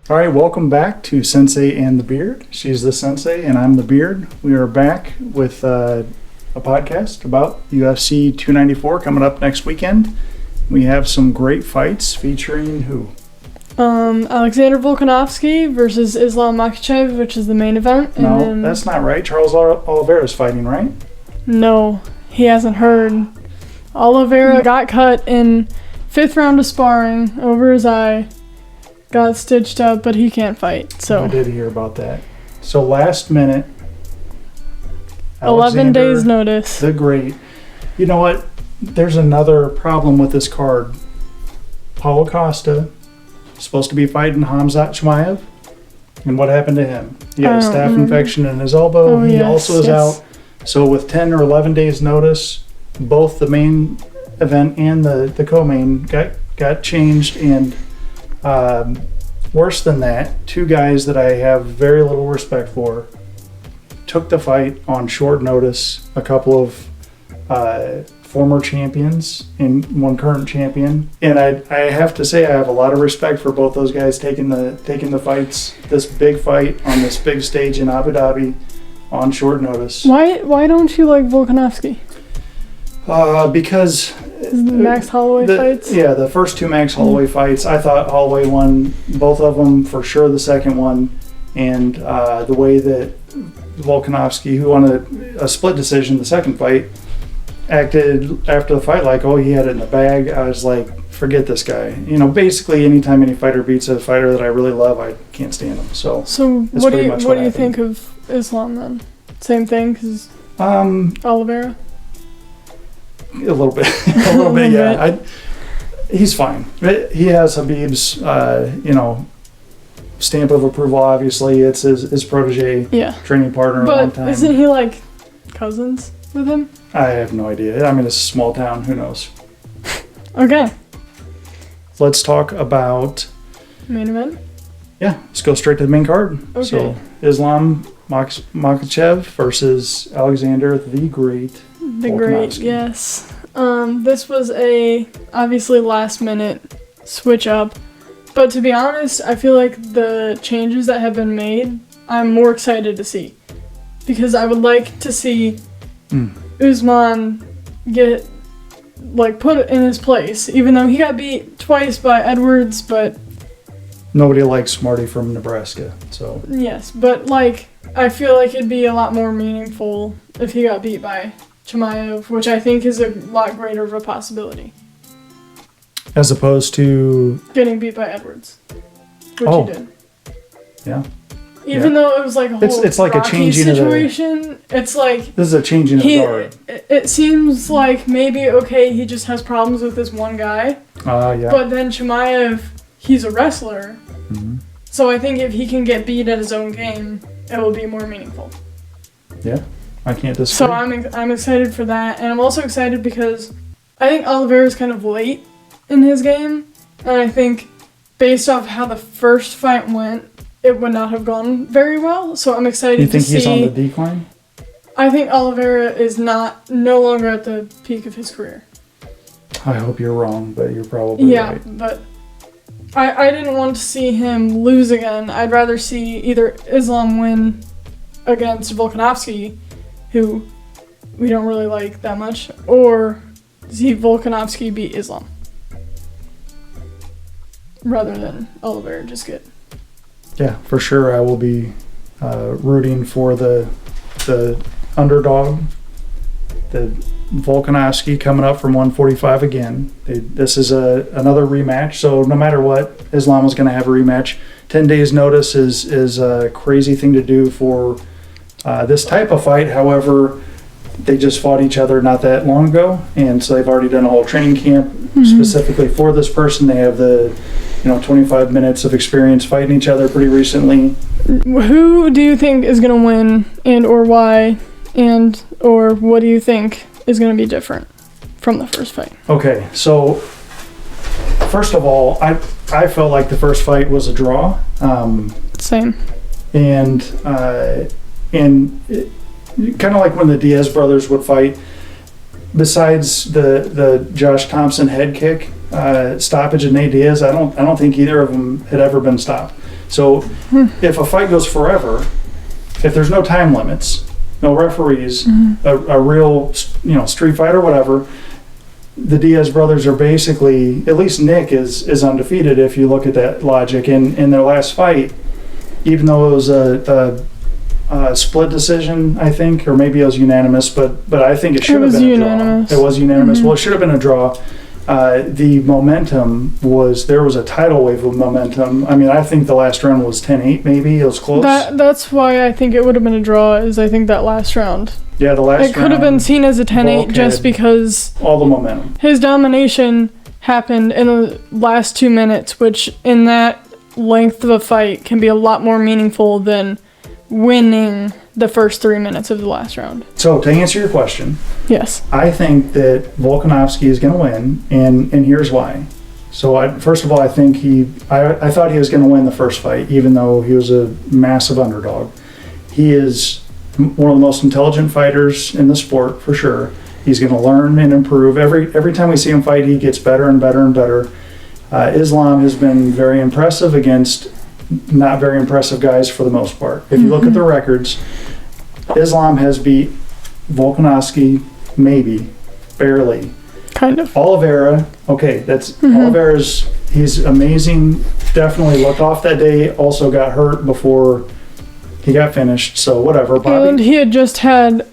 All right, welcome back to Sensei and the Beard. She's the Sensei and I'm the Beard. We are back with a podcast about UFC 294 coming up next weekend. We have some great fights featuring who? Alexander Volkanovski versus Islam Makhachev, which is the main event. No, that's not right. Charles Oliveira's fighting, right? No, he hasn't heard. Oliveira got cut in 5th round of sparring over his eye. Got stitched up, but he can't fight. So I did hear about that. So last minute, 11 days notice. The great. You know what? There's another problem with this card. Paulo Costa supposed to be fighting Khamzat Chimaev, and what happened to him? He had a staph infection in his elbow. He also is out. So with 10 or 11 days notice, both the main event and the co-main got changed, and worse than that, two guys that I have very little respect for took the fight on short notice. A couple of former champions and one current champion, and I have to say I have a lot of respect for both those guys taking the fights, this big fight on this big stage in Abu Dhabi on short notice. Why don't you like Volkanovski? Because the Max Holloway fights? Yeah, the first two Max Holloway fights, I thought Holloway won both of them, for sure the second one, and the way that Volkanovski, who won a split decision the second fight, acted after the fight like, oh, he had it in the bag. I was like, forget this guy. You know, basically anytime any fighter beats a fighter that I really love, I can't stand him. So what do you think of Islam then? Same thing, because Oliveira? A little bit, yeah. He's fine. He has Habib's, stamp of approval. Obviously, it's his protege, training partner. But a long time. Isn't he like cousins with him? I have no idea. I mean, it's a small town. Who knows? Okay. Let's talk about main event. Yeah, let's go straight to the main card. Okay. So Islam Makhachev versus Alexander the Great. The Great, yes. This was a obviously last minute switch up, but to be honest, I feel like the changes that have been made, I'm more excited to see, because I would like to see Usman get put in his place, even though he got beat twice by Edwards, but nobody likes Marty from Nebraska, so yes, but I feel like it'd be a lot more meaningful if he got beat by Chimaev, which I think is a lot greater of a possibility. As opposed to getting beat by Edwards, which he did. Yeah. Even though it was like a whole it's like a changing situation, it's like this is a changing of the guard. It seems like maybe he just has problems with this one guy. Yeah. But then Chimaev, he's a wrestler, so I think if he can get beat at his own game, it will be more meaningful. Yeah. I can't disagree. So I'm excited for that, and I'm also excited because I think Oliveira's kind of late in his game, and I think based off how the first fight went, it would not have gone very well. So I'm excited to see. You think he's on the decline? I think Oliveira is no longer at the peak of his career. I hope you're wrong, but you're probably right. Yeah, but I didn't want to see him lose again. I'd rather see either Islam win against Volkanovski, who we don't really like that much, or see Volkanovski beat Islam, rather than Oliveira just get. Yeah, for sure. I will be rooting for the underdog, the Volkanovski, coming up from 145 again. This is another rematch, so no matter what, Islam is going to have a rematch. 10 days notice is a crazy thing to do for this type of fight. However, they just fought each other not that long ago, and so they've already done a whole training camp specifically for this person. They have the 25 minutes of experience fighting each other pretty recently. Who do you think is going to win, and or why, and or what do you think is going to be different from the first fight? Okay, so first of all, I felt like the first fight was a draw. Same. And kind of like when the Diaz brothers would fight, besides the Josh Thompson head kick stoppage of Nate Diaz, I don't think either of them had ever been stopped. So if a fight goes forever, if there's no time limits, no referees, a real, street fight or whatever, the Diaz brothers are basically, at least Nick is undefeated if you look at that logic. In their last fight, even though it was a split decision, I think, or maybe it was unanimous, but I think it should have been unanimous. a draw. It was unanimous. Well, it should have been a draw. The momentum there was a tidal wave of momentum. I mean, I think the last round was 10-8 maybe. It was close. That's why I think it would have been a draw, is I think that last round. Yeah, the last round. It could have been seen as a 10-8 just because all the momentum. His domination happened in the last 2 minutes, which in that length of a fight can be a lot more meaningful than winning the first 3 minutes of the last round. So to answer your question, yes, I think that Volkanovski is going to win, and here's why. So first of all, I think I thought he was going to win the first fight, even though he was a massive underdog. He is one of the most intelligent fighters in the sport, for sure. He's going to learn and improve. Every time we see him fight, he gets better and better and better. Islam has been very impressive against not very impressive guys for the most part. If you look at the records, Islam has beat Volkanovski, maybe, barely. Kind of. Oliveira, okay, Oliveira's, he's amazing. Definitely looked off that day. Also got hurt before he got finished, so whatever. Bobby, and he had just had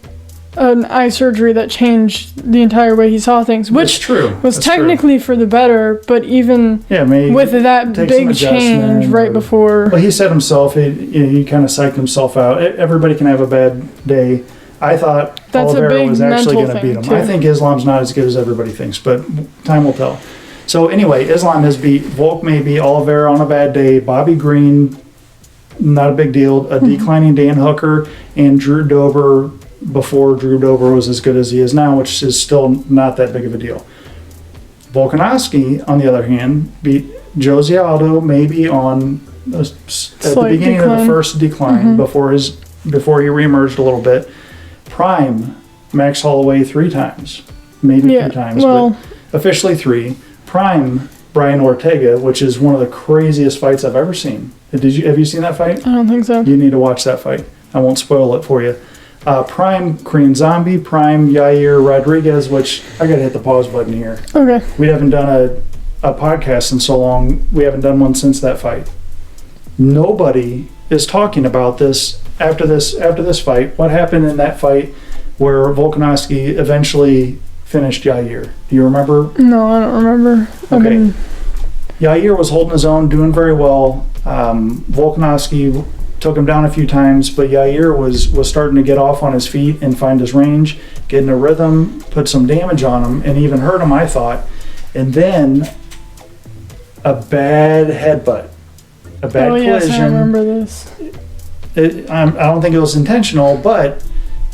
an eye surgery that changed the entire way he saw things, which was technically for the better, but even with that big change right before. Well, he said himself, he kind of psyched himself out. Everybody can have a bad day. I thought Oliveira was actually going to beat him. Too. I think Islam's not as good as everybody thinks, but time will tell. So anyway, Islam has beat Volk, maybe Oliveira on a bad day, Bobby Green, not a big deal, a declining Dan Hooker, and Drew Dober before Drew Dober was as good as he is now, which is still not that big of a deal. Volkanovski, on the other hand, beat Jose Aldo maybe on at the beginning of the first decline before he reemerged a little bit. Prime Max Holloway 3 times, maybe 3 times, but officially 3. Prime Brian Ortega, which is one of the craziest fights I've ever seen. Have you seen that fight? I don't think so. You need to watch that fight. I won't spoil it for you. Prime Korean Zombie, Prime Yair Rodriguez, which I gotta hit the pause button here. Okay. We haven't done a podcast in so long. We haven't done one since that fight. Nobody is talking about this after this fight. What happened in that fight where Volkanovski eventually finished Yair? Do you remember? No, I don't remember. Okay. Yair was holding his own, doing very well. Volkanovski took him down a few times, but Yair was starting to get off on his feet and find his range, get in a rhythm, put some damage on him, and even hurt him, I thought. And then a bad headbutt, a bad collision. Yes, I remember this. I don't think it was intentional, but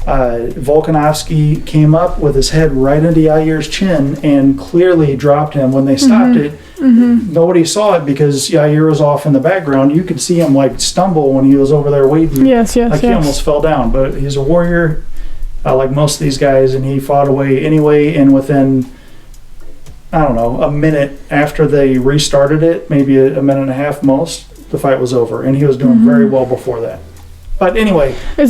Volkanovski came up with his head right into Yair's chin and clearly dropped him. When they stopped it, nobody saw it because Yair was off in the background. You could see him stumble when he was over there waiting. Yes. He almost fell down. But he's a warrior, like most of these guys, and he fought away anyway. And within, I don't know, a minute after they restarted it, maybe a minute and a half most, the fight was over. And he was doing very well before that. But anyway, it's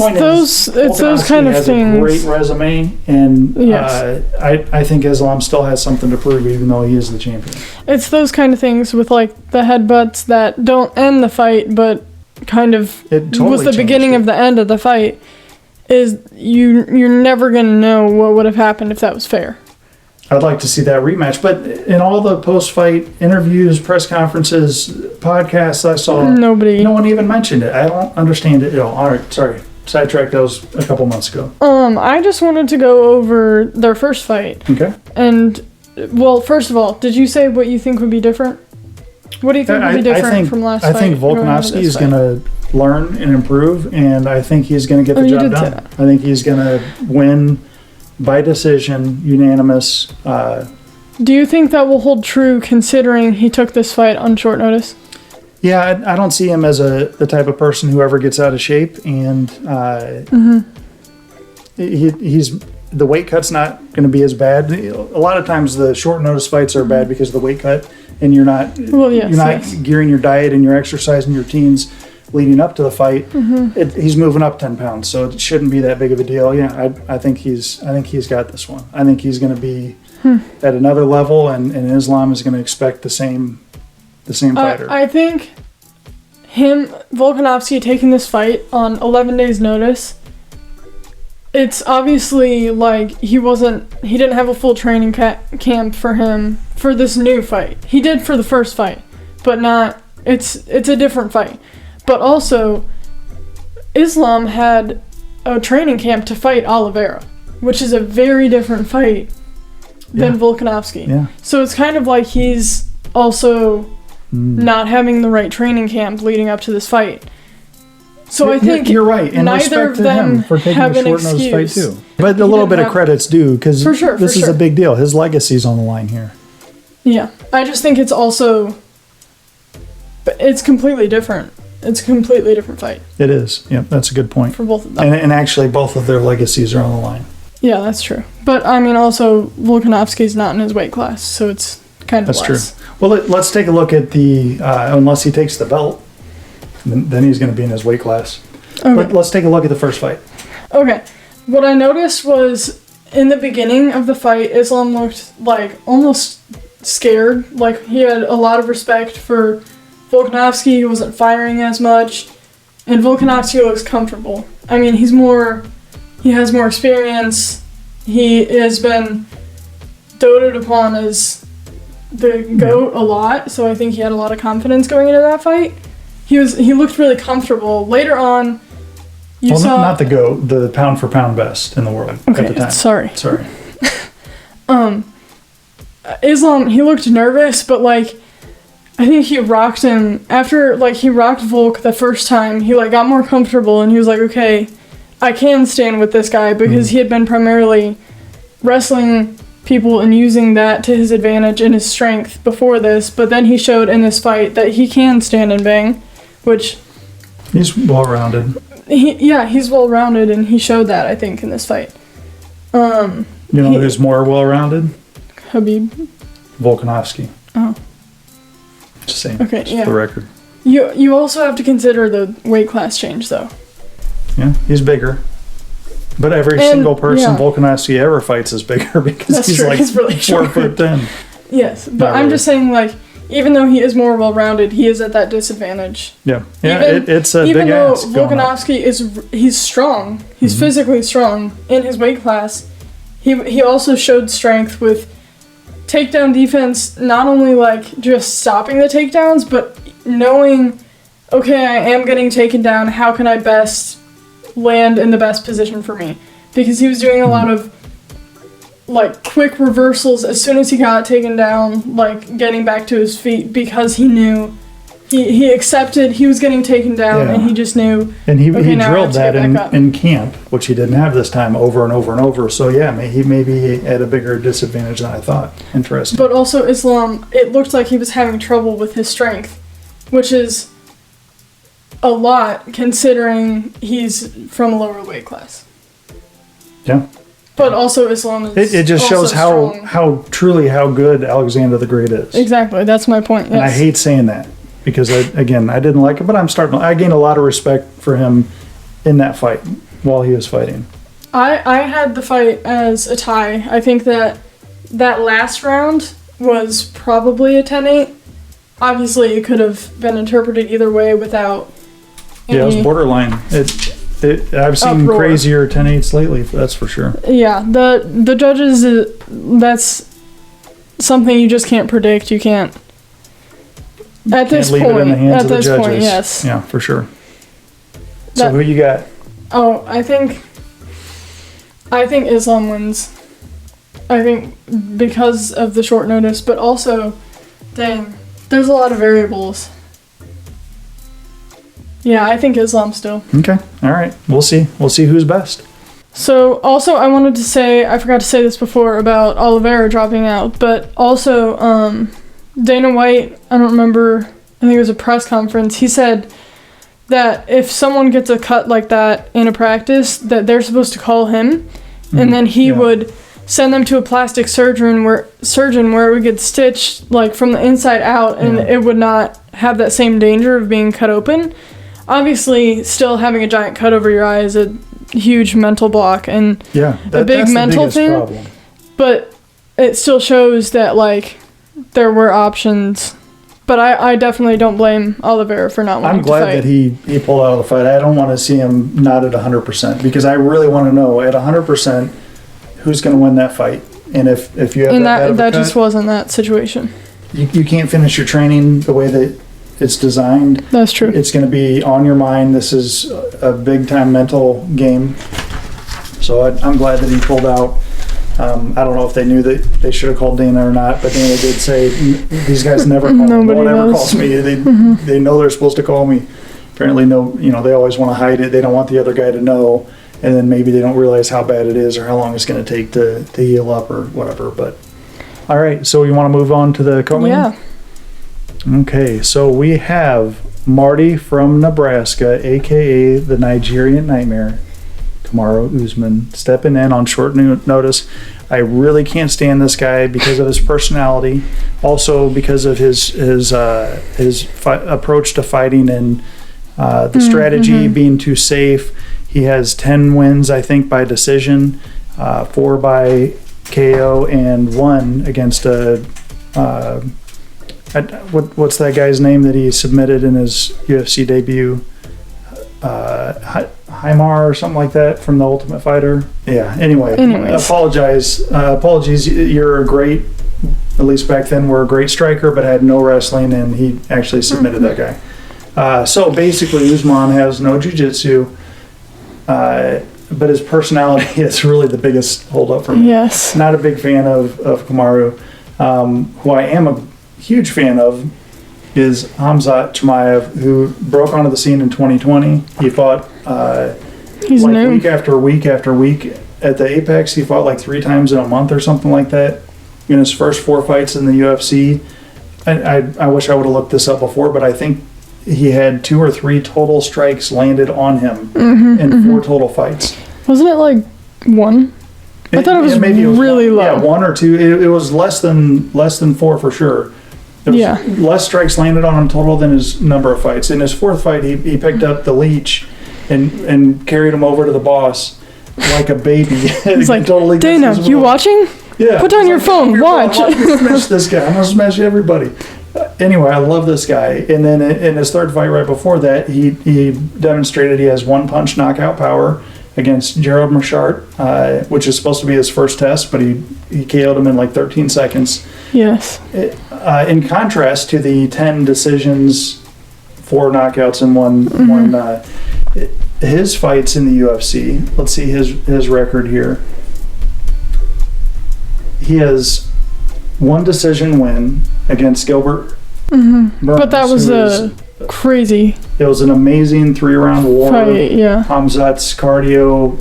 those kind of has things. A great resume, and I think Islam still has something to prove, even though he is the champion. It's those kind of things with the headbutts that don't end the fight, but kind of was the beginning of the end of the fight. Is you're never gonna know what would have happened if that was fair. I'd like to see that rematch, but in all the post-fight interviews, press conferences, podcasts I saw, no one even mentioned it. I don't understand it at all. All right, sorry. Sidetrack, that was a couple months ago. I just wanted to go over their first fight. Okay. And, well, first of all, did you say what you think would be different? What do you think would be different from last fight? I think Volkanovski is going to learn and improve, and I think he's going to get the job done. I think he's going to win by decision, unanimous. Do you think that will hold true considering he took this fight on short notice? Yeah, I don't see him as the type of person who ever gets out of shape, and he's the weight cut's not going to be as bad. A lot of times the short notice fights are bad because of the weight cut, and you're not gearing your diet and your exercise and your routines leading up to the fight. He's moving up 10 pounds, so it shouldn't be that big of a deal. Yeah, I think he's got this one. I think he's going to be at another level, and Islam is going to expect the same fighter. I think Volkanovski taking this fight on 11 days notice, it's obviously like he didn't have a full training camp for him for this new fight. He did for the first fight, but not, it's a different fight. But also, Islam had a training camp to fight Oliveira, which is a very different fight than Volkanovski. Yeah. So it's kind of like he's also not having the right training camp leading up to this fight. So I think you're right, and neither respect of to them him for taking have a an short notice fight excuse. too. But a little bit of credit's due, because this is a big deal. His legacy's on the line here. Yeah, I just think it's also, it's completely different. It's a completely different fight. It is. Yep, that's a good point. For both of them. And actually, both of their legacies are on the line. Yeah, that's true. But, I mean, also, Volkanovski's not in his weight class, so it's kind of That's true. Well, let's take a look at the, unless he takes the belt, then he's going to be in his weight class. Okay. Let's take a look at the first fight. Okay. What I noticed was, in the beginning of the fight, Islam looked, like, almost scared. Like, he had a lot of respect for Volkanovski. He wasn't firing as much. And Volkanovski looks comfortable. I mean, he has more experience. He has been doted upon as the GOAT a lot, so I think he had a lot of confidence going into that fight. He looked really comfortable. Later on, you saw... not the GOAT, the pound for pound best in the world at the time. Sorry. Islam, he looked nervous, but, like, I think he rocked him. After, like, he rocked Volk the first time, he, like, got more comfortable, and he was like, okay, I can stand with this guy, because he had been primarily wrestling people and using that to his advantage and his strength before this, but then he showed in this fight that he can stand and bang, which... He's well-rounded. He's well-rounded, and he showed that, I think, in this fight. Who's more well-rounded? Habib. Volkanovski. Oh. Just saying. Okay, just for the record. You also have to consider the weight class change, though. Yeah, he's bigger. But every single person Volkanovski ever fights is bigger, because he's really 4'10". Yes, but I'm just saying, like, even though he is more well-rounded, he is at that disadvantage. Yeah, it's a big ask. Even though Volkanovski he's strong, he's physically strong in his weight class, he also showed strength with takedown defense, not only, like, just stopping the takedowns, but knowing, okay, I am getting taken down, how can I best land in the best position for me? Because he was doing a lot of, like, quick reversals as soon as he got taken down, like, getting back to his feet, because he knew he accepted he was getting taken down, and he just knew. And he drilled that in camp, which he didn't have this time, over and over and over. So he may be at a bigger disadvantage than I thought. Interesting. But also Islam, it looked like he was having trouble with his strength, which is a lot considering he's from a lower weight class. Yeah. But also Islam is it just shows how good Alexander the Great is. Exactly, that's my point. Yes. And I hate saying that, because I didn't like it, but I gained a lot of respect for him in that fight while he was fighting. I had the fight as a tie. I think that last round was probably a 10-8. Obviously, it could have been interpreted either way without it was borderline. I've seen crazier 10-8s lately, that's for sure. Yeah, the judges, that's something you just can't predict. You can't. At this point, yes. Yeah, for sure. So who you got? Oh, I think Islam wins. I think because of the short notice, but also, dang, there's a lot of variables. Yeah, I think Islam still. Okay, all right. We'll see. We'll see who's best. So, also, I wanted to say, I forgot to say this before about Oliveira dropping out, but also, Dana White, I don't remember, I think it was a press conference, he said that if someone gets a cut like that in a practice, that they're supposed to call him, and then he Yeah. would send them to a plastic surgeon where it would get stitched like from the inside out, and Yeah. it would not have that same danger of being cut open. Obviously, still having a giant cut over your eye is a huge mental block and Yeah, a big that's mental the biggest thing. problem. But it still shows that like there were options. But I definitely don't blame Oliveira for not wanting I'm to glad fight. that he pulled out of the fight. I don't want to see him not at 100% because I really want to know at 100% who's going to win that fight. And if you have and that bad of a that cut, just wasn't that situation. you can't finish your training the way that it's designed. That's true. It's going to be on your mind. This is a big time mental game. So I'm glad that he pulled out. I don't know if they knew that they should have called Dana or not, but Dana did say these guys never call me. No Nobody one ever knows. calls me. They know they're supposed to call me. Apparently, no, they always want to hide it. They don't want the other guy to know, and then maybe they don't realize how bad it is or how long it's going to take to heal up or whatever. But all right, so you want to move on to the co-main? Yeah. Okay, so we have Marty from Nebraska, aka the Nigerian Nightmare, Kamaru Usman, stepping in on short notice. I really can't stand this guy because of his personality, also because of his approach to fighting and the strategy being too safe. He has 10 wins, I think, by decision, 4 by KO, and 1 against what's that guy's name that he submitted in his UFC debut? Haimar or something like that from the Ultimate Fighter. Yeah. Anyways. Apologies. You're a great, at least back then, were a great striker, but had no wrestling, and he actually submitted that guy. So basically, Usman has no jiu-jitsu, but his personality is really the biggest holdup for me. Yes. Not a big fan of Kamaru. Who I am a huge fan of is Hamzat Chimaev, who broke onto the scene in 2020. He fought He's new. week after week after week at the Apex. He fought like 3 times in a month or something like that in his first 4 fights in the UFC. I wish I would have looked this up before, but I think he had 2 or 3 total strikes landed on him in 4 total fights. Wasn't it like 1? I thought it was really low. Yeah, 1 or 2. It was less than 4 for sure. It was less strikes landed on him total than his number of fights. In his 4th fight, he picked up the leech and carried him over to the boss like a baby. He's like, totally Dana, you watching? Yeah. Put down your phone, watch. I'm gonna smash this guy. I'm gonna smash everybody. Anyway, I love this guy. And then in his 3rd fight right before that, he demonstrated he has 1-punch knockout power against Gerald Marchart, which is supposed to be his first test, but he KO'd him in like 13 seconds. Yes. In contrast to the 10 decisions, 4 knockouts, and one his fights in the UFC. Let's see his record here. He has 1 decision win against Gilbert Burns, But that was crazy it was an amazing 3-round war. fight, yeah. Hamzat's cardio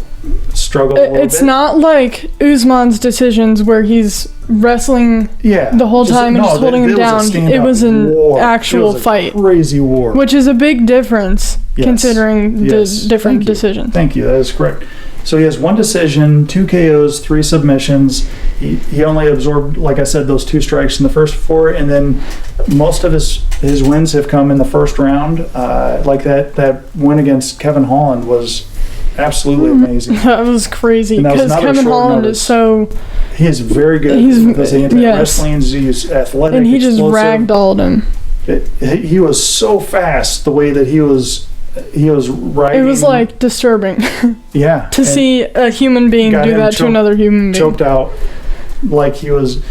struggled a little It's bit. not like Usman's decisions where he's wrestling the whole time and just holding him down. It was an actual fight. Crazy war. Which is a big difference Yes. considering Yes. the different Thank you. decisions. Thank you. That is correct. So he has 1 decision, 2 KOs, 3 submissions. He only absorbed, like I said, those 2 strikes in the first 4, and then most of his wins have come in the first round. Like that win against Kevin Holland was absolutely amazing. That was crazy And that was because another Kevin short Holland notice. is so, He is very good because he wrestling, he's athletic, and he just explosive. ragdolled him. He was so fast the way that he was riding. It was like disturbing yeah, to see a human being got do him that to another human being. choked out like he was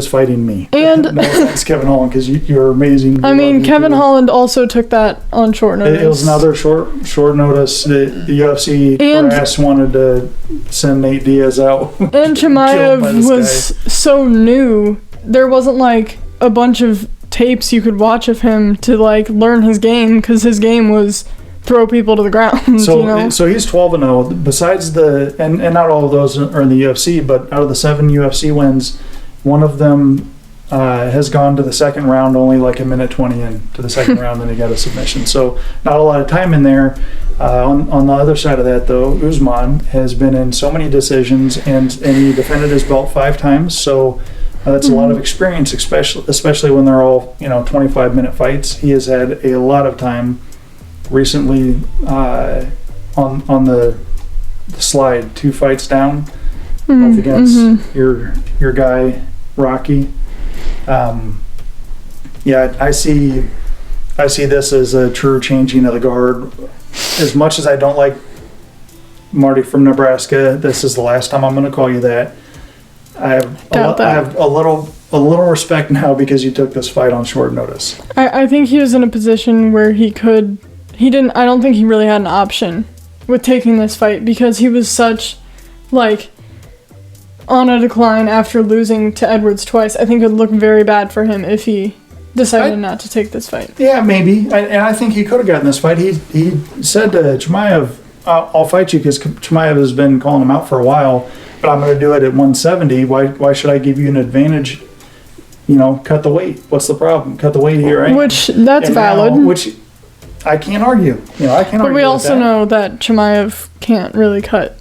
fighting me. And no offense, Kevin Holland, because you're amazing. I mean, Kevin Holland also took that on short notice. It was another short notice. The UFC And- brass wanted to send Nate Diaz out. And Killed by Chimaev this was so new. There wasn't like a bunch of tapes you could watch of him to like learn his game, because his game was throw people to the ground. So so he's 12-0. Besides and not all of those are in the UFC, but out of the 7 UFC wins, one of them has gone to the second round only like a minute 20 in to the second round, then he got a submission. So not a lot of time in there. On the other side of that, though, Usman has been in so many decisions, and he defended his belt 5 times. So that's a lot of experience, especially when they're all 25-minute fights. He has had a lot of time recently on the slide, 2 fights down, both against your guy Rocky. I see this as a true changing of the guard. As much as I don't like Marty from Nebraska, this is the last time I'm going to call you that. I have a little respect now because you took this fight on short notice. I think he was in a position where I don't think he really had an option with taking this fight, because he was such on a decline after losing to Edwards twice. I think it would look very bad for him if he decided not to take this fight. Yeah, maybe. And I think he could have gotten this fight. He said to Chimaev, I'll fight you, because Chimaev has been calling him out for a while, but I'm going to do it at 170. Why should I give you an advantage? Cut the weight. What's the problem? Cut the weight here, right? Which, that's valid. Which I can't argue. But we also know that Chimaev can't really cut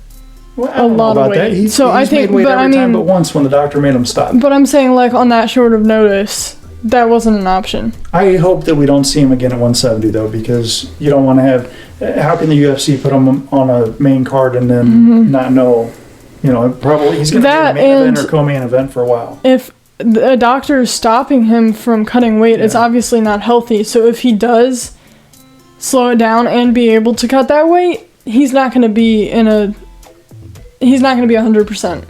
a lot of weight. He's made weight every time but once when the doctor made him stop. But I'm saying, on that short of notice, that wasn't an option. I hope that we don't see him again at 170, though, because you don't want to have... How can the UFC put him on a main card and then not know? Probably he's going to be a main event or co-main event for a while. If a doctor is stopping him from cutting weight, it's obviously not healthy. So if he does slow it down and be able to cut that weight, he's not going to be 100%.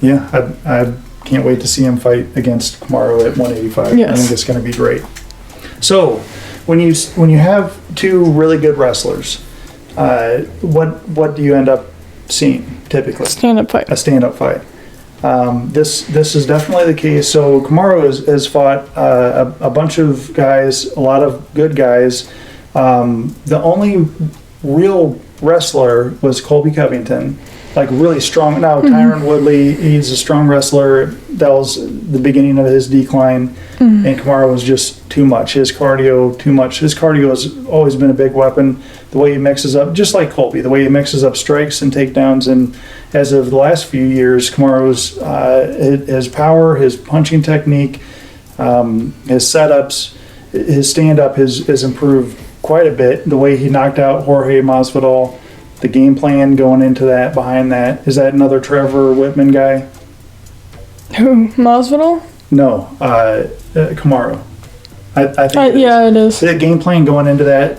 Yeah, I can't wait to see him fight against Kamaru at 185. Yes. I think it's going to be great. So, when you have 2 really good wrestlers, what do you end up seeing typically? Stand-up fight. A stand-up fight. This is definitely the case. So Kamaru has fought a bunch of guys, a lot of good guys. The only real wrestler was Colby Covington. Really strong. Now, Tyron Woodley, he's a strong wrestler. That was the beginning of his decline. And Kamaru was just too much. His cardio, too much. His cardio has always been a big weapon. The way he mixes up, just like Colby, the way he mixes up strikes and takedowns. And as of the last few years, Kamaru's his power, his punching technique, his setups, his stand-up has improved quite a bit. The way he knocked out Jorge Masvidal, the game plan going into that, behind that. Is that another Trevor Whitman guy? Who, Masvidal? No, Kamaru. I think it is. The game plan going into that,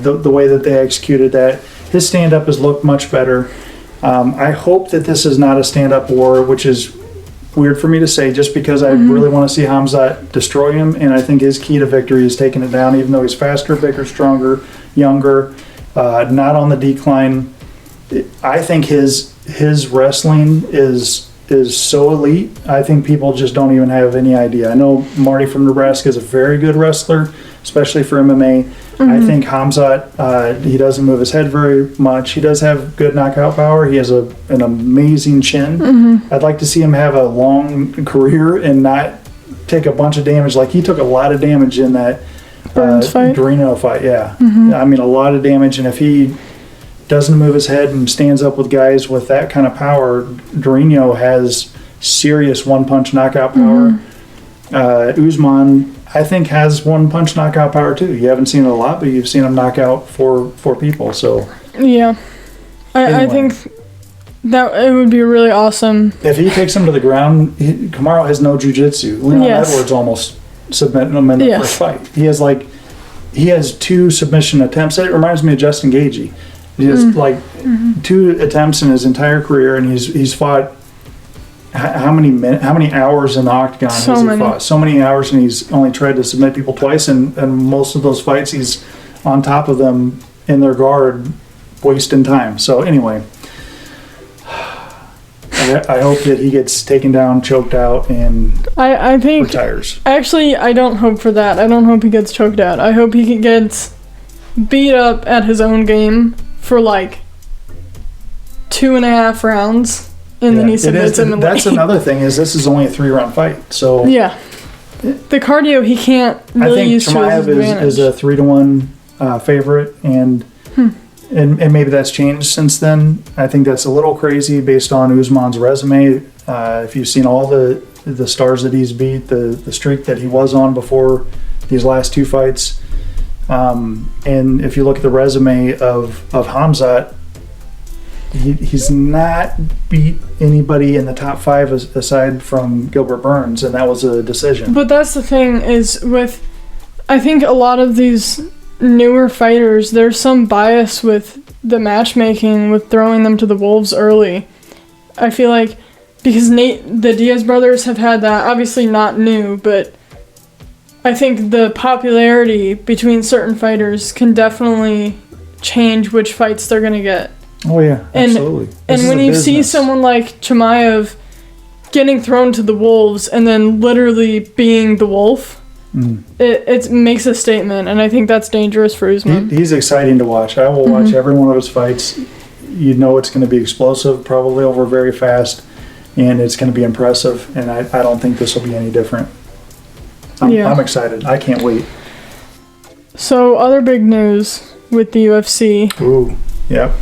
the way that they executed that, his stand-up has looked much better. I hope that this is not a stand-up war, which is weird for me to say, just because I really want to see Khamzat destroy him, and I think his key to victory is taking it down, even though he's faster, bigger, stronger, younger, not on the decline. I think his wrestling is so elite. I think people just don't even have any idea. I know Marty from Nebraska is a very good wrestler, especially for MMA. I think Khamzat, he doesn't move his head very much. He does have good knockout power. He has an amazing chin. I'd like to see him have a long career and not take a bunch of damage. He took a lot of damage in that Dorino fight. Yeah. I mean, a lot of damage. And if he doesn't move his head and stands up with guys with that kind of power, Dorino has serious one-punch knockout power. Usman, I think, has one-punch knockout power too. You haven't seen it a lot, but you've seen him knock out four people. So yeah, I think that it would be really awesome if he takes him to the ground. Kamaru has no jiu-jitsu. Leon Edwards almost submitted him in the first fight. He has 2 submission attempts. It reminds me of Justin Gaethje. He has 2 attempts in his entire career, and he's fought how many hours in the octagon has he fought? So many hours, and he's only tried to submit people twice, and most of those fights he's on top of them in their guard, wasting time. So anyway, I hope that he gets taken down, choked out, and I think retires. Actually, I don't hope for that. I don't hope he gets choked out. I hope he gets beat up at his own game for 2.5 rounds, and then he It submits is. him. And That's another thing is this is only a 3-round fight. So yeah, the cardio he can't really I think use to his Chimaev advantage. is a 3-1 favorite, and maybe that's changed since then. I think that's a little crazy based on Usman's resume. If you've seen all the stars that he's beat, the streak that he was on before these last 2 fights, and if you look at the resume of Khamzat, he's not beat anybody in the top 5 aside from Gilbert Burns, and that was a decision. But that's the thing is with, I think a lot of these newer fighters, there's some bias with the matchmaking, with throwing them to the wolves early. I feel like because the Diaz brothers have had that, obviously not new, but I think the popularity between certain fighters can definitely change which fights they're going to get. Oh yeah, absolutely. And when you see someone like Chimaev getting thrown to the wolves and then literally being the wolf, it makes a statement, and I think that's dangerous for Usman. He's exciting to watch. I will watch every one of his fights. You know it's going to be explosive, probably over very fast, and it's going to be impressive, and I don't think this will be any different. I'm excited. I can't wait. So, other big news with the UFC. Ooh, yeah.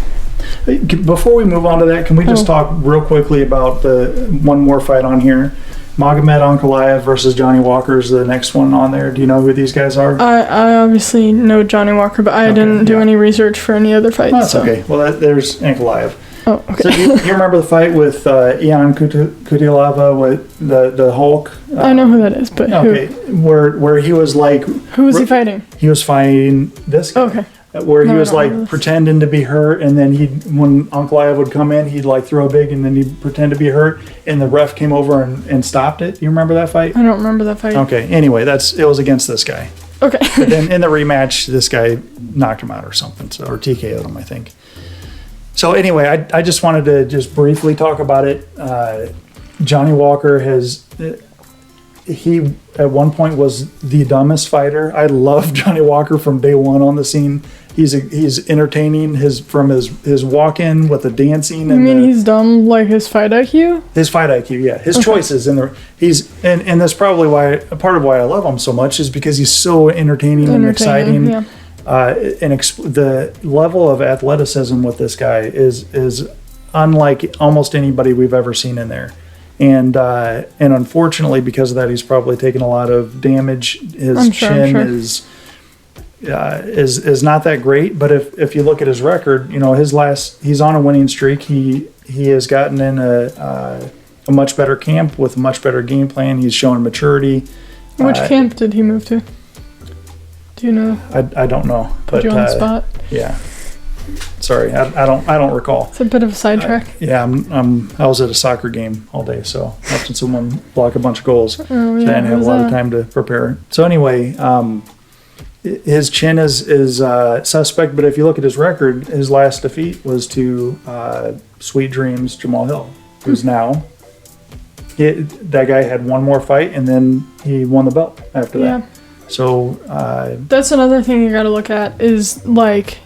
Before we move on to that, can we just talk real quickly about the one more fight on here? Magomed Ankalaev versus Johnny Walker is the next one on there. Do you know who these guys are? I obviously know Johnny Walker, but I didn't do any research for any other fights. Oh, that's okay. Well, there's Ankalaev. Oh, okay. So you remember the fight with Ian Kutilava with the Hulk? I know who that is, but okay, where he was like, who was he fighting? He was fighting this guy. Okay. Where he was like pretending to be hurt, and then when Ankalaev would come in, he'd like throw big, and then he'd pretend to be hurt, and the ref came over and stopped it. You remember that fight? I don't remember that fight. Okay. Anyway, it was against this guy. Okay. But then in the rematch, this guy knocked him out or something, or TKO'd him, I think. So anyway, I just wanted to just briefly talk about it. Johnny Walker he at one point was the dumbest fighter. I loved Johnny Walker from day one on the scene. He's entertaining from his walk-in with the dancing. You mean he's dumb like his fight IQ? His fight IQ, yeah. His choices and that's probably part of why I love him so much is because he's so entertaining and exciting. Yeah. The level of athleticism with this guy is unlike almost anybody we've ever seen in there. And unfortunately, because of that, he's probably taken a lot of damage. His chin is not that great. But if you look at his record, he's on a winning streak. He has gotten in a much better camp with a much better game plan. He's shown maturity. Which camp did he move to? Do you know? I don't know. Put you on the spot. Yeah. Sorry, I don't recall. It's a bit of a sidetrack. Yeah, I was at a soccer game all day, so watching someone block a bunch of goals. Oh, yeah, so I didn't have a lot of time to prepare. So anyway, his chin is suspect, but if you look at his record, his last defeat was to Sweet Dreams Jamal Hill, who's now. That guy had one more fight, and then he won the belt after that. So that's another thing you got to look at is like.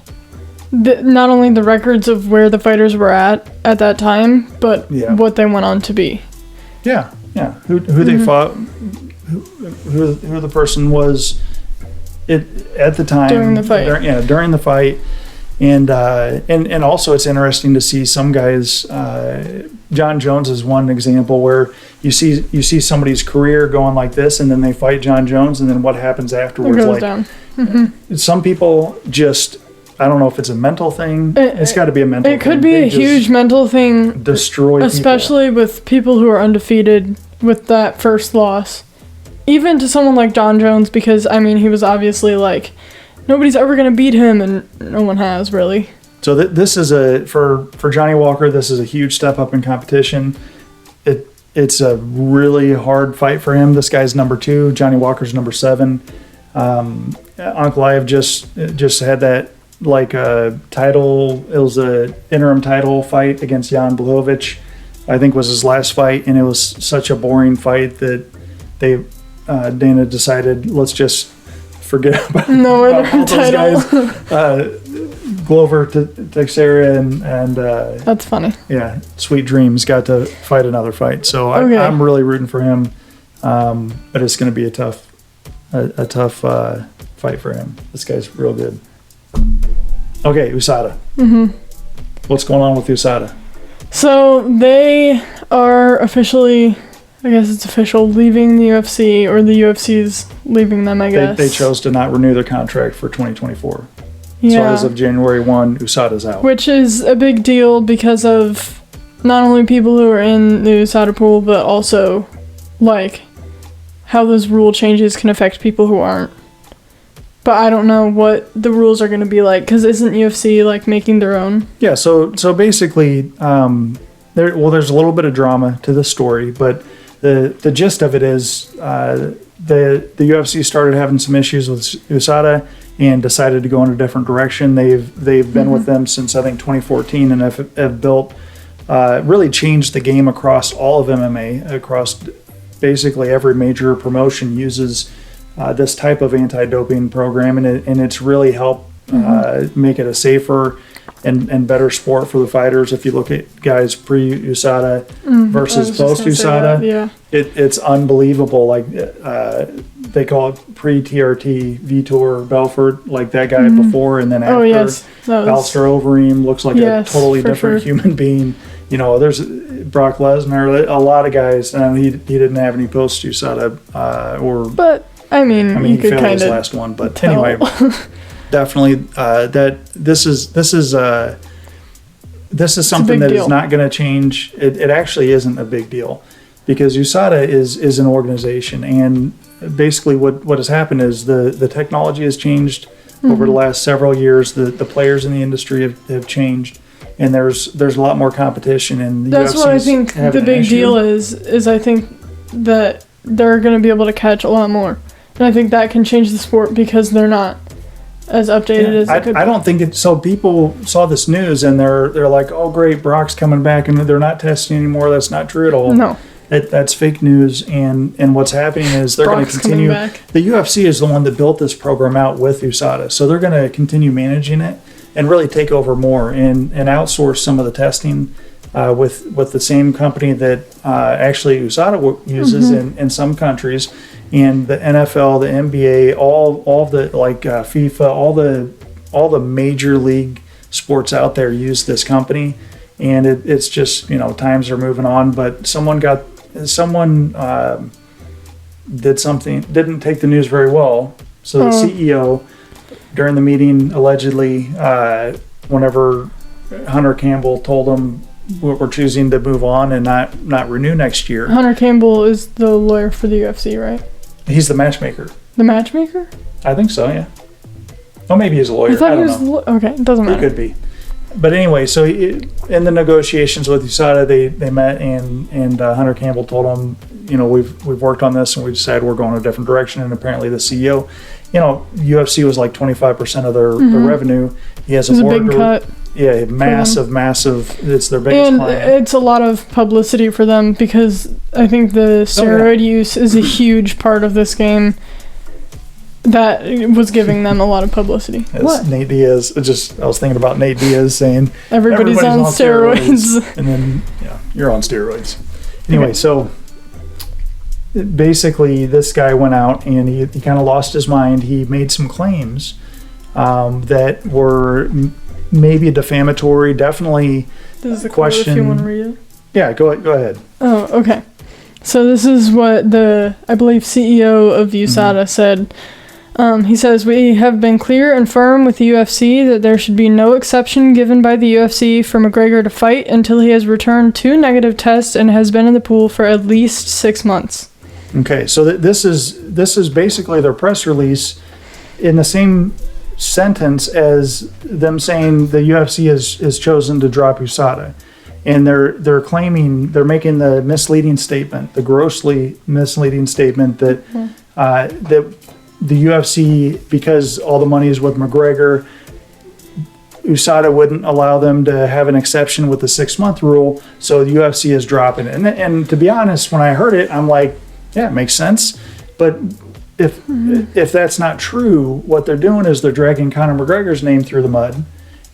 Not only the records of where the fighters were at that time, but what they went on to be. Yeah. Who they fought, who the person was at the time during the fight. During the fight, and also it's interesting to see some guys. John Jones is one example where you see somebody's career going like this, and then they fight John Jones, and then what happens afterwards? It goes down. Mm-hmm. Some people just. I don't know if it's a mental thing. It's got to be a mental thing. It could be a huge mental thing. Destroy people. Especially with people who are undefeated with that first loss. Even to someone like John Jones, because, he was obviously like, nobody's ever going to beat him, and no one has, really. So this is for Johnny Walker, this is a huge step up in competition. It's a really hard fight for him. This guy's number 2. Johnny Walker's number 7. Ankalaev just had that title. It was a interim title fight against Jan Blachowicz. I think was his last fight, and it was such a boring fight that Dana decided let's just forget about, no about all those guys. Glover Teixeira and That's funny. yeah, Sweet Dreams got to fight another fight. So Okay. I'm really rooting for him. But it's going to be a tough fight for him. This guy's real good. Okay, USADA. What's going on with USADA? So they are officially, I guess it's official, leaving the UFC, or the UFC's leaving them, I guess. They chose to not renew their contract for 2024. So Yeah. as of January 1, USADA's out. Which is a big deal because of not only people who are in the USADA pool, but also, like, how those rule changes can affect people who aren't. But I don't know what the rules are going to be like, because isn't UFC, like, making their own? Yeah, so basically, there's a little bit of drama to the story, but the gist of it is the UFC started having some issues with USADA and decided to go in a different direction. They've been with them since I think 2014 and have built really changed the game across all of MMA, across basically every major promotion uses this type of anti-doping program, and it's really helped make it a safer and better sport for the fighters. If you look at guys pre-USADA versus post-USADA, yeah. it's unbelievable. Like they call it pre-TRT, Vitor Belfort, like that guy before, and then after. Oh, yes. Alistair Overeem looks like a totally different human being. You know, there's Brock Lesnar, a lot of guys, and he didn't have any post-USADA But, I mean you you could could fail kind his of last one. But tell. anyway, definitely that this is something that is not going to change. It actually isn't a big deal because USADA is an organization, and basically what has happened is the technology has changed over the last several years. The players in the industry have changed, and there's a lot more competition. And That's what I think the big deal is I think that they're going to be able to catch a lot more. And I think that can change the sport because they're not as updated as they could be. I don't think it. So people saw this news and they're like, "Oh, great, Brock's coming back," and they're not testing anymore. That's not true at all. No, that's fake news. And what's happening is they're going to continue. The UFC is the one that built this program out with USADA, so they're going to continue managing it and really take over more and outsource some of the testing with the same company that actually USADA uses in some countries. And the NFL, the NBA, all of the FIFA, all the major league sports out there use this company, and it's just times are moving on. But someone did something, didn't take the news very well. So the CEO during the meeting allegedly, whenever Hunter Campbell told him we're choosing to move on and not renew next year. Hunter Campbell is the lawyer for the UFC, right? He's the matchmaker. The matchmaker? I think so, yeah. Oh, maybe he's a lawyer. I thought I don't he was know. okay, it doesn't matter. He could be. But anyway, so in the negotiations with USADA, they met and Hunter Campbell told him, we've worked on this and we decided we're going a different direction. And apparently the CEO, UFC was like 25% of their revenue. He has a big cut. Yeah, massive. It's their biggest and client. It's a lot of publicity for them because I think the steroid use is a huge part of this game that was giving them a lot of publicity. What? Nate Diaz. I was thinking about Nate Diaz saying everybody's on steroids. And then, you're on steroids. Anyway, so basically this guy went out and he kind of lost his mind. He made some claims that were maybe defamatory, definitely. This is a question. If you want to read it. Yeah, go ahead. Oh, okay. So this is what I believe CEO of USADA said. He says, "We have been clear and firm with the UFC that there should be no exception given by the UFC for McGregor to fight until he has returned 2 negative tests and has been in the pool for at least 6 months." Okay, so this is basically their press release in the same sentence as them saying the UFC has chosen to drop USADA, and they're claiming, they're making the misleading statement, the grossly misleading statement that that the UFC, because all the money is with McGregor, USADA wouldn't allow them to have an exception with the 6-month rule, so the UFC is dropping it. And to be honest, when I heard it, I'm like, yeah, it makes sense. But if that's not true, what they're doing is they're dragging Conor McGregor's name through the mud,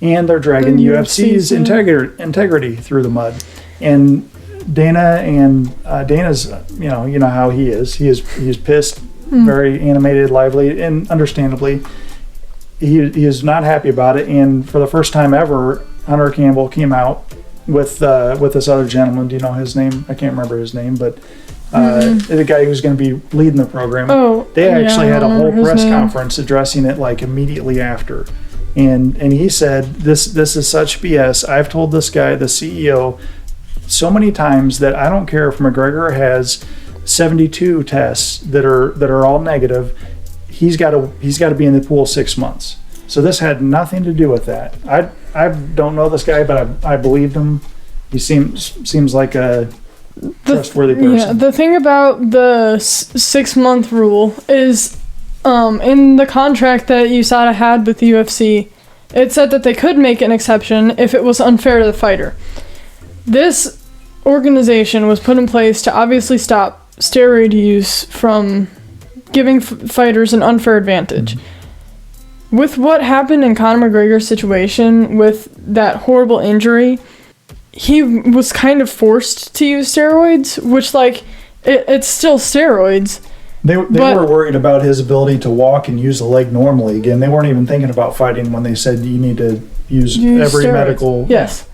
and they're dragging The UFC's UFC's, integrity through the mud. And Dana's, you know how he is. He's pissed, very animated, lively, and understandably, he is not happy about it. And for the first time ever, Hunter Campbell came out with this other gentleman. Do you know his name? I can't remember his name, but the guy who's going to be leading the program. Oh, they actually had a whole press name. conference addressing it like immediately after, and he said this is such BS. I've told this guy, the CEO, so many times that I don't care if McGregor has 72 tests that are all negative. He's got to be in the pool 6 months. So this had nothing to do with that. I don't know this guy, but I believed him. He seems like a trustworthy person. Yeah, the thing about the 6 month rule is, in the contract that USADA had with the UFC, it said that they could make an exception if it was unfair to the fighter. This organization was put in place to obviously stop steroid use from giving fighters an unfair advantage. With what happened in Conor McGregor's situation with that horrible injury, he was kind of forced to use steroids, which, like, it's still steroids. They were worried about his ability to walk and use the leg normally again. They weren't even thinking about fighting when they said you need to use every steroids. medical... Yes.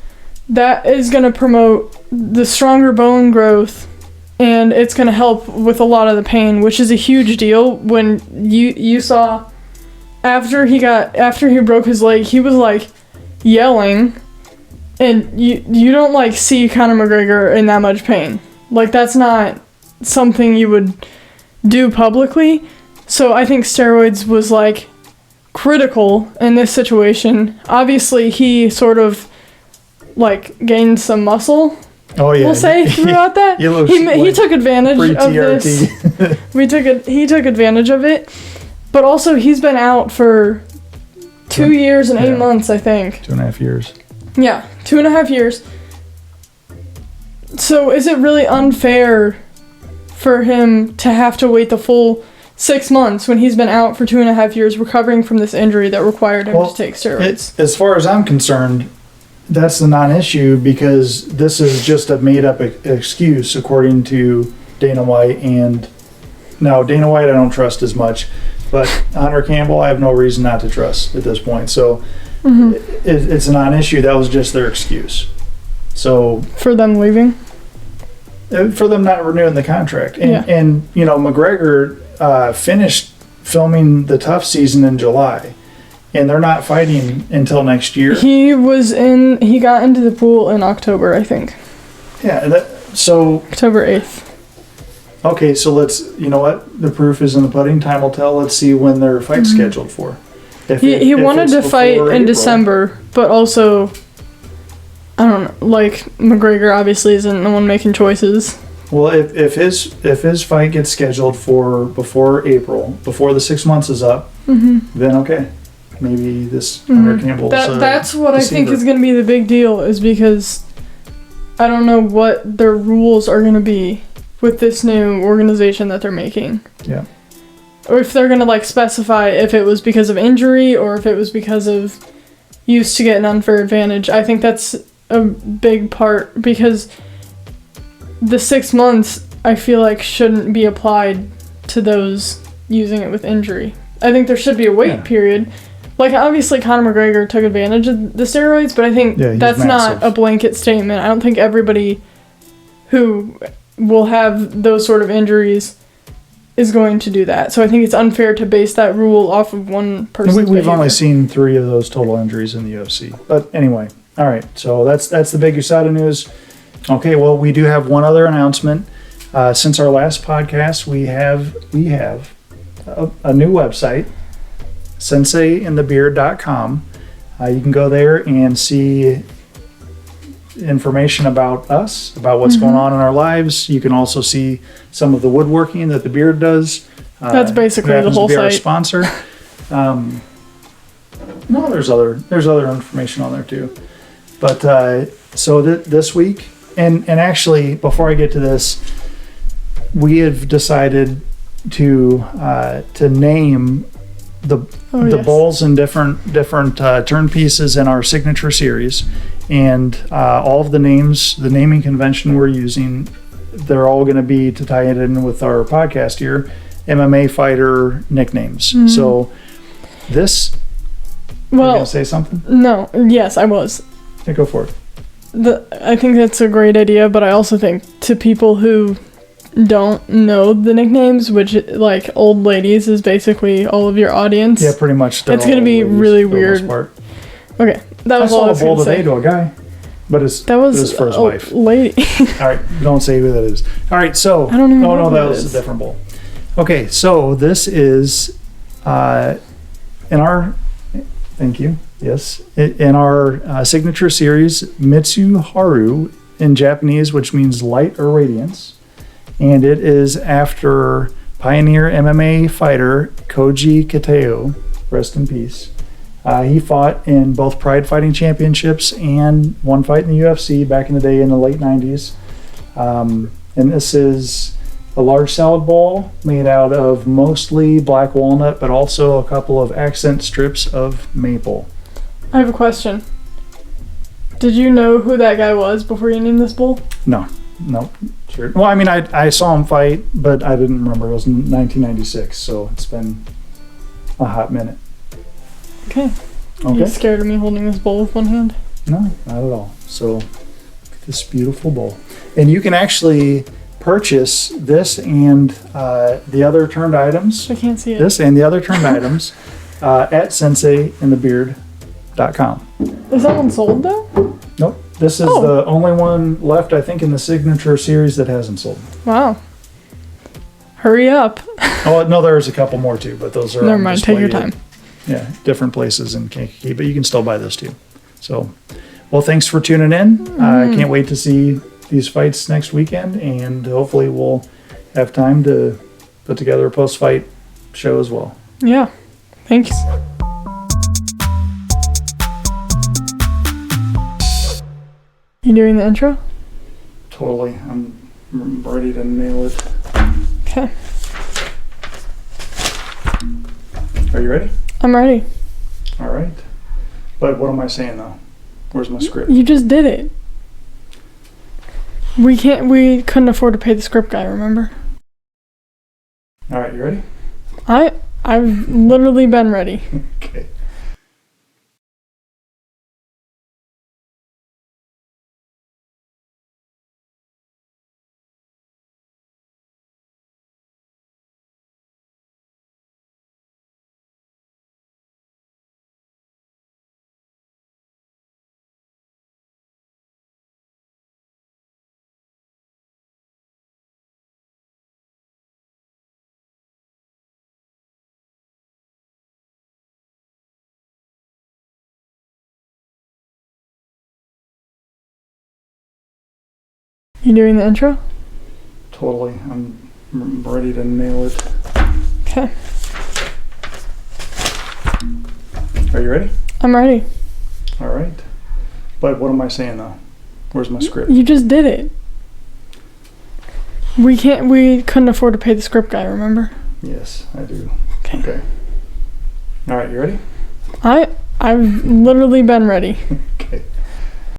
That is going to promote the stronger bone growth, and it's going to help with a lot of the pain, which is a huge deal. When you saw after he broke his leg, he was like yelling, and you don't like see Conor McGregor in that much pain. Like, that's not something you would do publicly. So I think steroids was like critical in this situation. Obviously, he sort of like gained some muscle. Oh yeah, we'll say throughout that he took advantage of this. He took advantage of it, but also he's been out for 2 years and 8 months, I think. 2.5 years. Yeah, 2.5 years. So is it really unfair for him to have to wait the full 6 months when he's been out for 2.5 years recovering from this injury that required him to take steroids? As far as I'm concerned, that's the non-issue, because this is just a made-up excuse according to Dana White. And now Dana White I don't trust as much, but Hunter Campbell I have no reason not to trust at this point. So it's a non-issue. That was just their excuse. So for them leaving? For them not renewing the contract. And you know, McGregor finished filming the Tough season in July. And they're not fighting until next year. He got into the pool in October, I think. Yeah, so... October 8th. Okay, so you know what? The proof is in the pudding. Time will tell. Let's see when their fight's scheduled for. He wanted to fight in December, but also, I don't know, like, McGregor obviously isn't the one making choices. Well, if his fight gets scheduled for before April, before the 6 months is up, then okay. Maybe this Hunter Campbell's that's what deceiver. I think is going to be the big deal, is because I don't know what their rules are going to be with this new organization that they're making. Yeah. Or if they're going to like specify if it was because of injury or if it was because of use to get an unfair advantage. I think that's a big part, because the 6 months I feel like shouldn't be applied to those using it with injury. I think there should be a wait period. Like, obviously, Conor McGregor took advantage of the steroids, but I think that's not a blanket statement. I don't think everybody who will have those sort of injuries is going to do that. So I think it's unfair to base that rule off of one person's We've behavior. only seen 3 of those total injuries in the UFC. But anyway, all right. So that's the big USADA news. Okay, well, we do have one other announcement. Since our last podcast, we have a new website, senseiandthebeard.com. You can go there and see information about us, about what's going on in our lives. You can also see some of the woodworking that the Beard does. That's basically the whole to be our site. sponsor. No, there's other information on there too. But so this week, and actually, before I get to this, we have decided to name the yes. bowls and different turn pieces in our signature series, and all of the names, the naming convention we're using, they're all going to be, to tie it in with our podcast here, MMA fighter nicknames. Mm-hmm. So this, you Well, gonna say something? no, yes, I was. Yeah, go for it. I think that's a great idea, but I also think to people who don't know the nicknames, which like old ladies is basically all of your audience. Yeah, pretty much. It's gonna be really weird. Okay, that was all I was I saw a gonna bowl say. today to a guy, but it's That was his first a wife. lady. All right, don't say who that is. All right, so I don't even know no, who that that was is. a different bowl. Okay, so this is in our, thank you. Yes, in our signature series, Mitsu Haru in Japanese, which means light or radiance, and it is after pioneer MMA fighter Koji Kateo, rest in peace. He fought in both Pride Fighting Championships and one fight in the UFC back in the day in the late 90s. And this is a large salad bowl made out of mostly black walnut, but also a couple of accent strips of maple. I have a question. Did you know who that guy was before you named this bowl? No, sure. Well, I mean, I saw him fight, but I didn't remember. It was in 1996, so it's been a hot minute. Okay. Are Okay. you scared of me holding this bowl with one hand? No, not at all. So, look at this beautiful bowl. And you can actually purchase this and the other turned items, I can't see it. this and the other turned items at senseiandthebeard.com. Is that one sold though? Nope. This is Oh. the only one left, I think, in the signature series that hasn't sold. Wow. Hurry up. Oh, no, there's a couple more too, but those are Never on mind. Take your display time. at, different places in Kankakee, but you can still buy this too. So, well, thanks for tuning in. I can't wait to see these fights next weekend, and hopefully we'll have time to put together a post-fight show as well. Yeah. Thanks. You doing the intro? Totally. I'm ready to nail it. Okay. Are you ready? I'm ready. All right. But what am I saying though? Where's my script? You just did it. We couldn't afford to pay the script guy, remember? All right, you ready? I've literally been ready. Okay. You doing the intro? Totally. I'm ready to nail it. Okay. Are you ready? I'm ready. All right. But what am I saying though? Where's my script? You just did it. We couldn't afford to pay the script guy, remember? Yes, I do. Okay. Okay. All right, you ready? I've literally been ready.